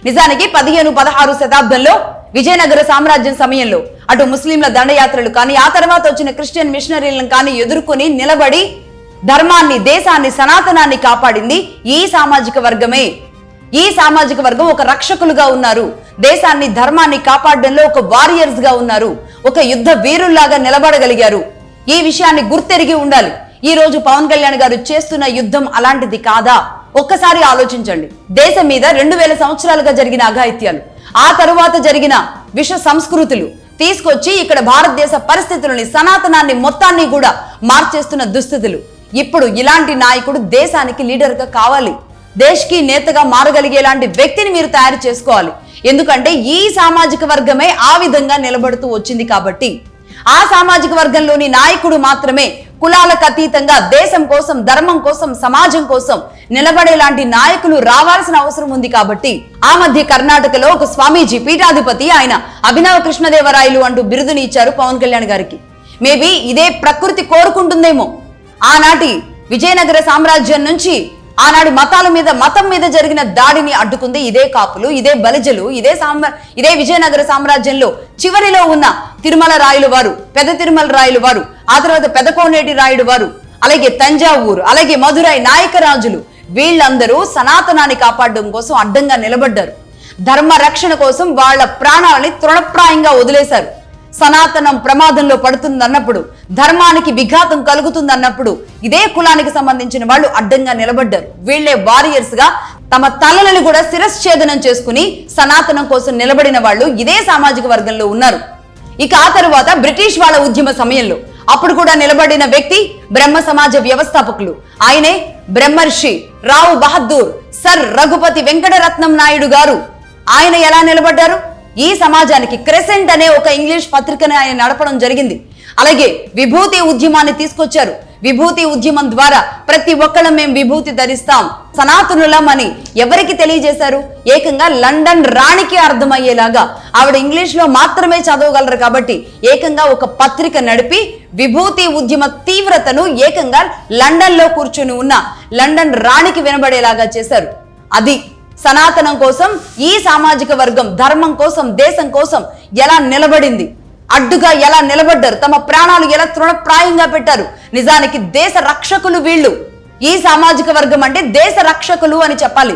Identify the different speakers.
Speaker 1: నిజానికి 15-16 శతాబ్దంలో విజయనగర సామ్రాజ్యం సమయంలో అటు ముస్లింల దండయాత్రలు కానీ ఆ తర్వాత వచ్చిన క్రిస్టియన్ మిషనరీలను కానీ ఎదుర్కొని నిలబడి ధర్మాన్ని, దేశాన్ని, సనాతనాన్ని కాపాడింది ఈ సామాజిక వర్గమే. ఈ సామాజిక వర్గం ఒక రక్షకులుగా ఉన్నారు. దేశాన్ని, ధర్మాన్ని కాపాడడంలో ఒక వారియర్స్ గా ఉన్నారు. ఒక యుద్ధ వీరుల్లాగా నిలబడగలిగారు. ఈ విషయాన్ని గుర్తెరిగి ఉండాలి. ఈ రోజు పవన్ కళ్యాణ్ గారు చేస్తున్న యుద్ధం అలాంటిది కాదా? ఒక్కసారి ఆలోచించండి. దేశం మీద 2000 సంవత్సరాలుగా జరిగిన అఘాయిత్యాలు, ఆ తరువాత జరిగిన విష సంస్కృతులు తీసుకొచ్చి ఇక్కడ భారతదేశ పరిస్థితులని, సనాతనాన్ని మొత్తాన్ని కూడా మార్చేస్తున్న దుస్థితులు. ఇప్పుడు ఇలాంటి నాయకుడు దేశానికి లీడర్ గా కావాలి. దేశ్కి నేతగా మారగలిగేలాంటి వ్యక్తిని మీరు తయారు చేసుకోవాలి. ఎందుకంటే ఈ సామాజిక వర్గమే ఆ విధంగా నిలబడుతూ వచ్చింది కాబట్టి. ఆ సామాజిక వర్గంలోని నాయకుడు మాత్రమే కులాలకు అతీతంగా దేశం కోసం, ధర్మం కోసం, సమాజం కోసం నిలబడేలాంటి నాయకులు రావాల్సిన అవసరం ఉంది. కాబట్టి ఆ మధ్య కర్ణాటకలో ఒక స్వామీజీ, పీఠాధిపతి, ఆయన అభినవ కృష్ణదేవరాయలు అంటూ బిరుదుని ఇచ్చారు పవన్ కళ్యాణ్ గారికి. మేబీ ఇదే ప్రకృతి కోరుకుంటుందేమో. ఆనాటి విజయనగర సామ్రాజ్యం నుంచి ఆనాడు మతం మీద జరిగిన దాడిని అడ్డుకుంది ఇదే కాపులు, ఇదే బలిజలు, ఇదే విజయనగర సామ్రాజ్యంలో చివరిలో ఉన్న తిరుమల రాయులు వారు, పెద్ద తిరుమల రాయులు వారు, ఆ తర్వాత పెదకోనేటి రాయుడు వారు, అలాగే తంజావూరు, అలాగే మధురై నాయకరాజులు, వీళ్ళందరూ సనాతనాన్ని కాపాడడం కోసం అడ్డంగా నిలబడ్డారు. ధర్మ రక్షణ కోసం వాళ్ళ ప్రాణాలని తృణప్రాయంగా వదిలేశారు. సనాతనం ప్రమాదంలో పడుతుందన్నప్పుడు, ధర్మానికి విఘాతం కలుగుతుందన్నప్పుడు ఇదే కులానికి సంబంధించిన వాళ్ళు అడ్డంగా నిలబడ్డారు. వీళ్లే వారియర్స్ గా తమ తలలను కూడా శిరశ్ఛేదనం చేసుకుని సనాతనం కోసం నిలబడిన వాళ్ళు ఇదే సామాజిక వర్గంలో ఉన్నారు. ఇక ఆ తరువాత బ్రిటిష్ వాళ్ళ ఉద్యమ సమయంలో అప్పుడు కూడా నిలబడిన వ్యక్తి బ్రహ్మ సమాజ వ్యవస్థాపకులు. ఆయనే బ్రహ్మర్షి రావు బహదూర్ సర్ రఘుపతి వెంకటరత్నం నాయుడు గారు. ఆయన ఎలా నిలబడ్డారు? ఈ సమాజానికి క్రెసెంట్ అనే ఒక ఇంగ్లీష్ పత్రికని ఆయన నడపడం జరిగింది. అలాగే విభూతి ఉద్యమాన్ని తీసుకొచ్చారు. విభూతి ఉద్యమం ద్వారా ప్రతి ఒక్కళ్ళం మేము విభూతి ధరిస్తాం, సనాతనులం అని ఎవరికి తెలియజేశారు? ఏకంగా లండన్ రాణికి అర్థమయ్యేలాగా. ఆవిడ ఇంగ్లీష్ లో మాత్రమే చదవగలరు కాబట్టి ఏకంగా ఒక పత్రిక నడిపి విభూతి ఉద్యమ తీవ్రతను ఏకంగా లండన్ లో కూర్చొని ఉన్న లండన్ రాణికి వినబడేలాగా చేశారు. అది సనాతనం కోసం ఈ సామాజిక వర్గం ధర్మం కోసం, దేశం కోసం ఎలా నిలబడింది, అడ్డుగా ఎలా నిలబడ్డారు, తమ ప్రాణాలు ఎలా తృణప్రాయంగా పెట్టారు. నిజానికి దేశ రక్షకులు వీళ్ళు. ఈ సామాజిక వర్గం అంటే దేశ రక్షకులు అని చెప్పాలి.